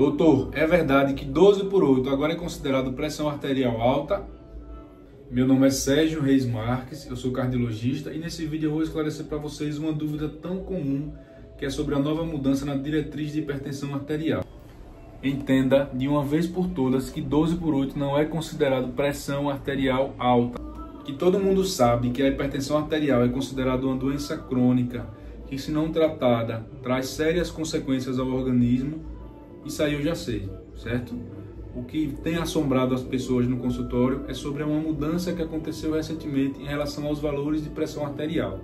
Doutor, é verdade que 12/8 agora é considerado pressão arterial alta? Meu nome é Sérgio Reis Marques, eu sou cardiologista e nesse vídeo eu vou esclarecer para vocês uma dúvida tão comum que é sobre a nova mudança na diretriz de hipertensão arterial. Entenda de uma vez por todas que 12/8 não é considerado pressão arterial alta. Que todo mundo sabe que a hipertensão arterial é considerada uma doença crônica que, se não tratada, traz sérias consequências ao organismo. Isso aí eu já sei, certo? O que tem assombrado as pessoas no consultório é sobre uma mudança que aconteceu recentemente em relação aos valores de pressão arterial.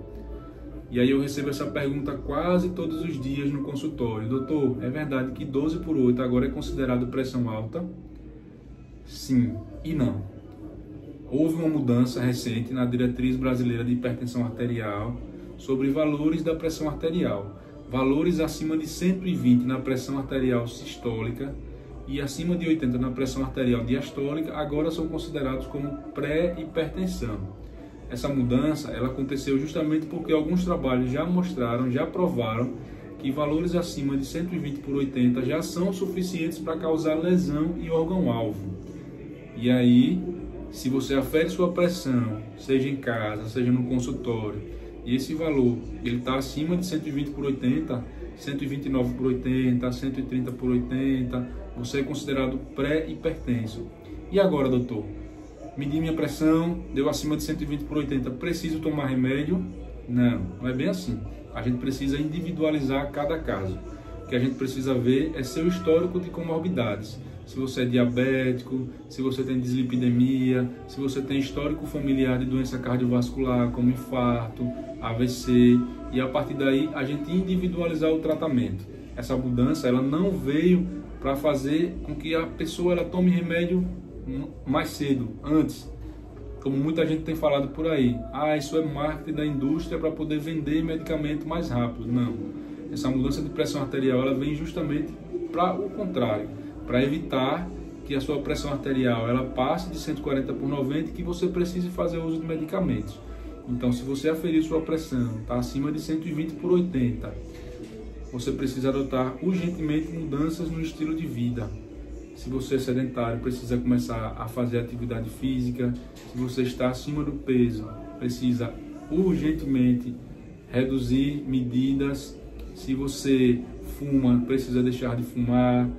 E aí eu recebo essa pergunta quase todos os dias no consultório. Doutor, é verdade que 12/8 agora é considerado pressão alta? Sim e não. Houve uma mudança recente na diretriz brasileira de hipertensão arterial sobre valores da pressão arterial. Valores acima de 120 na pressão arterial sistólica e acima de 80 na pressão arterial diastólica agora são considerados como pré-hipertensão. Essa mudança ela aconteceu justamente porque alguns trabalhos já mostraram, já provaram que valores acima de 120/80 já são suficientes para causar lesão em órgão-alvo. E aí, se você afere sua pressão, seja em casa, seja no consultório, e esse valor ele está acima de 120/80, 129/80, 130/80, você é considerado pré-hipertenso. E agora, doutor? Medi minha pressão, deu acima de 120/80, preciso tomar remédio? Não, não é bem assim. A gente precisa individualizar cada caso. O que a gente precisa ver é seu histórico de comorbidades. Se você é diabético, se você tem dislipidemia, se você tem histórico familiar de doença cardiovascular, como infarto, AVC, e a partir daí a gente individualizar o tratamento. Essa mudança ela não veio para fazer com que a pessoa ela tome remédio mais cedo, antes, como muita gente tem falado por aí. Isso é marketing da indústria para poder vender medicamento mais rápido. Não. Essa mudança de pressão arterial ela vem justamente para o contrário, para evitar que a sua pressão arterial ela passe de 140/90 e que você precise fazer uso de medicamentos. Então, se você aferir sua pressão, está acima de 120/80, você precisa adotar urgentemente mudanças no estilo de vida. Se você é sedentário, precisa começar a fazer atividade física. Se você está acima do peso, precisa urgentemente reduzir medidas. Se você fuma, precisa deixar de fumar.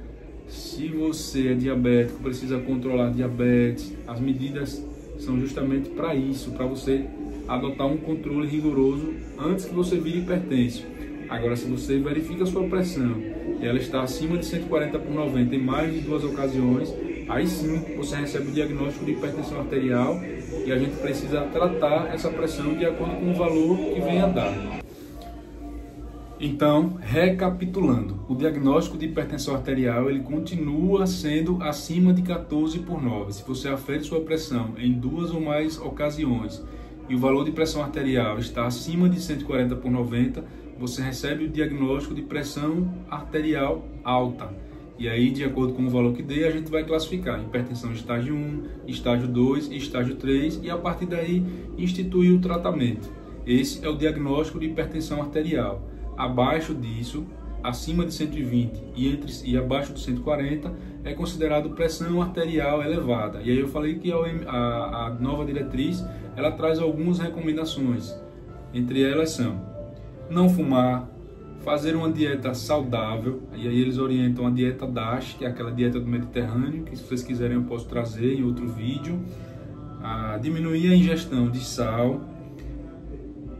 Se você é diabético, precisa controlar a diabetes. As medidas são justamente para isso, para você adotar um controle rigoroso antes que você vire hipertenso. Agora, se você verifica a sua pressão e ela está acima de 140/90 em mais de 2 ocasiões, aí sim você recebe o diagnóstico de hipertensão arterial e a gente precisa tratar essa pressão de acordo com o valor que vem a dar. Então, recapitulando, o diagnóstico de hipertensão arterial ele continua sendo acima de 14/9. Se você afere sua pressão em 2 ou mais ocasiões e o valor de pressão arterial está acima de 140/90, você recebe o diagnóstico de pressão arterial alta. E aí, de acordo com o valor que dê, a gente vai classificar hipertensão estágio 1, estágio 2 e estágio 3 e a partir daí instituir o tratamento. Esse é o diagnóstico de hipertensão arterial. Abaixo disso, acima de 120 e abaixo de 140 é considerado pressão arterial elevada. E aí eu falei que a nova diretriz ela traz algumas recomendações. Entre elas são não fumar, fazer uma dieta saudável, e aí eles orientam a dieta DASH, que é aquela dieta do Mediterrâneo, que se vocês quiserem eu posso trazer em outro vídeo. Diminuir a ingestão de sal,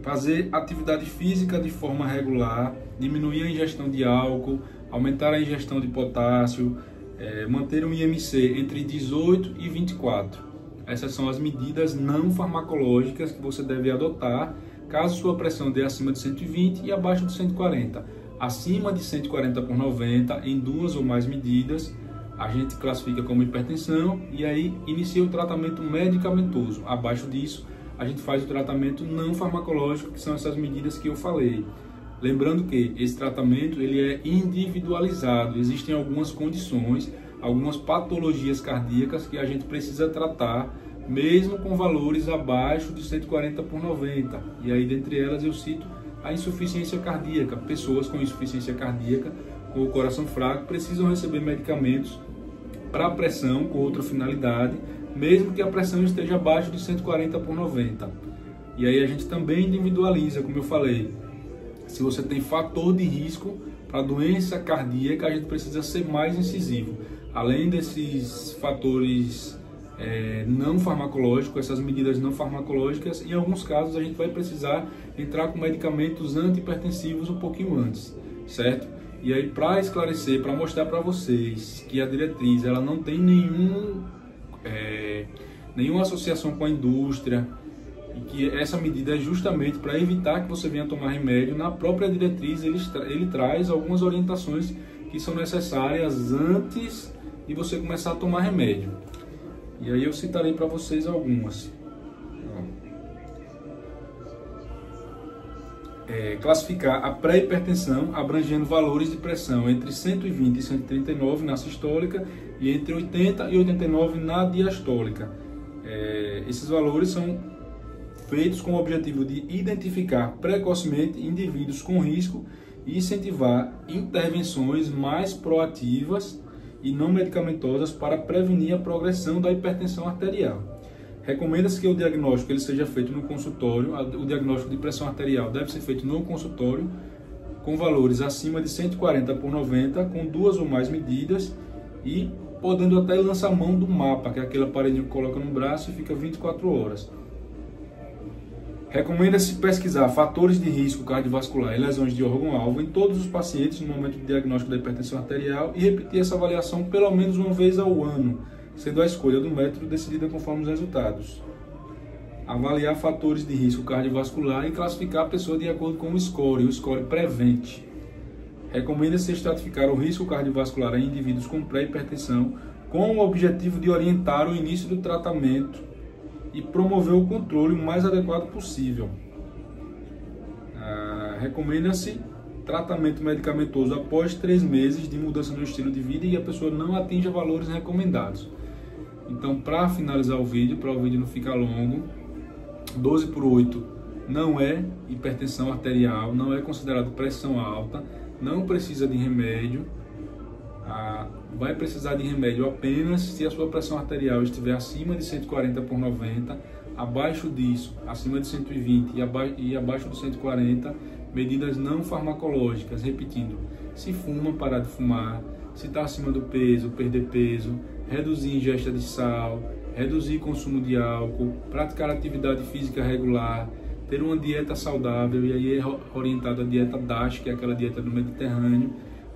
fazer atividade física de forma regular, diminuir a ingestão de álcool, aumentar a ingestão de potássio, manter um IMC entre 18 e 24. Essas são as medidas não farmacológicas que você deve adotar caso sua pressão dê acima de 120 e abaixo de 140. Acima de 140/90, em 2 ou mais medidas, a gente classifica como hipertensão e aí inicia o tratamento medicamentoso. Abaixo disso, a gente faz o tratamento não farmacológico, que são essas medidas que eu falei. Lembrando que esse tratamento ele é individualizado, existem algumas condições, algumas patologias cardíacas que a gente precisa tratar, mesmo com valores abaixo de 140/90. E aí, dentre elas, eu cito a insuficiência cardíaca. Pessoas com insuficiência cardíaca com o coração fraco precisam receber medicamentos para pressão com outra finalidade, mesmo que a pressão esteja abaixo de 140/90. E aí a gente também individualiza, como eu falei. Se você tem fator de risco para doença cardíaca, a gente precisa ser mais incisivo. Além desses fatores não farmacológicos, essas medidas não farmacológicas, em alguns casos a gente vai precisar entrar com medicamentos antihipertensivos um pouquinho antes, certo? E aí, para esclarecer, para mostrar para vocês que a diretriz ela não tem nenhuma associação com a indústria, e que essa medida é justamente para evitar que você venha tomar remédio, na própria diretriz ele traz algumas orientações que são necessárias antes de você começar a tomar remédio. E aí eu citarei para vocês algumas. Classificar a pré-hipertensão abrangendo valores de pressão entre 120 e 139 na sistólica e entre 80 e 89 na diastólica. Esses valores são feitos com o objetivo de identificar precocemente indivíduos com risco e incentivar intervenções mais proativas e não medicamentosas para prevenir a progressão da hipertensão arterial. Recomenda-se que o diagnóstico ele seja feito no consultório. O diagnóstico de pressão arterial deve ser feito no consultório com valores acima de 140/90, com 2 ou mais medidas e podendo até lançar mão do mapa, que é aquele aparelhinho que coloca no braço e fica 24 horas. Recomenda-se pesquisar fatores de risco cardiovascular e lesões de órgão-alvo em todos os pacientes no momento do diagnóstico da hipertensão arterial e repetir essa avaliação pelo menos uma vez ao ano, sendo a escolha do método decidida conforme os resultados. Avaliar fatores de risco cardiovascular e classificar a pessoa de acordo com o score Prevent. Recomenda-se estratificar o risco cardiovascular em indivíduos com pré-hipertensão com o objetivo de orientar o início do tratamento e promover o controle o mais adequado possível. Recomenda-se tratamento medicamentoso após 3 meses de mudança no estilo de vida e a pessoa não atinja valores recomendados. Então, para finalizar o vídeo, para o vídeo não ficar longo, 12/8 não é hipertensão arterial, não é considerado pressão alta, não precisa de remédio. Vai precisar de remédio apenas se a sua pressão arterial estiver acima de 140/90, abaixo disso, acima de 120 e abaixo de 140, medidas não farmacológicas, repetindo, se fuma, parar de fumar, se está acima do peso, perder peso, reduzir a ingesta de sal, reduzir consumo de álcool, praticar atividade física regular, ter uma dieta saudável, e aí é orientada a dieta DASH, que é aquela dieta do Mediterrâneo,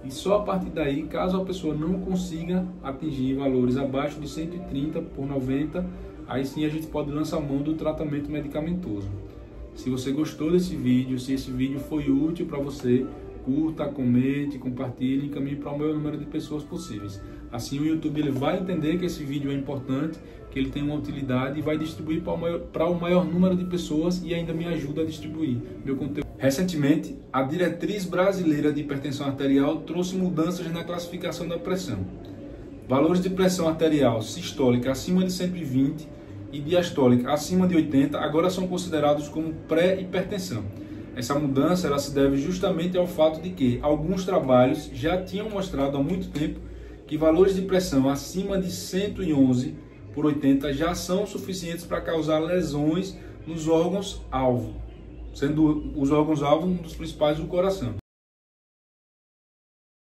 e só a partir daí, caso a pessoa não consiga atingir valores abaixo de 130/90, aí sim a gente pode lançar mão do tratamento medicamentoso. Se você gostou desse vídeo, se esse vídeo foi útil para você, curta, comente, compartilhe e encaminhe para o maior número de pessoas possíveis. Assim o YouTube ele vai entender que esse vídeo é importante, que ele tem uma utilidade e vai distribuir para o maior número de pessoas e ainda me ajuda a distribuir meu conteúdo. Recentemente, a Diretriz Brasileira de Hipertensão Arterial trouxe mudanças na classificação da pressão. Valores de pressão arterial sistólica acima de 120 e diastólica acima de 80 agora são considerados como pré-hipertensão. Essa mudança ela se deve justamente ao fato de que alguns trabalhos já tinham mostrado há muito tempo que valores de pressão acima de 111/80 já são suficientes para causar lesões nos órgãos-alvo, sendo os órgãos-alvo um dos principais do coração.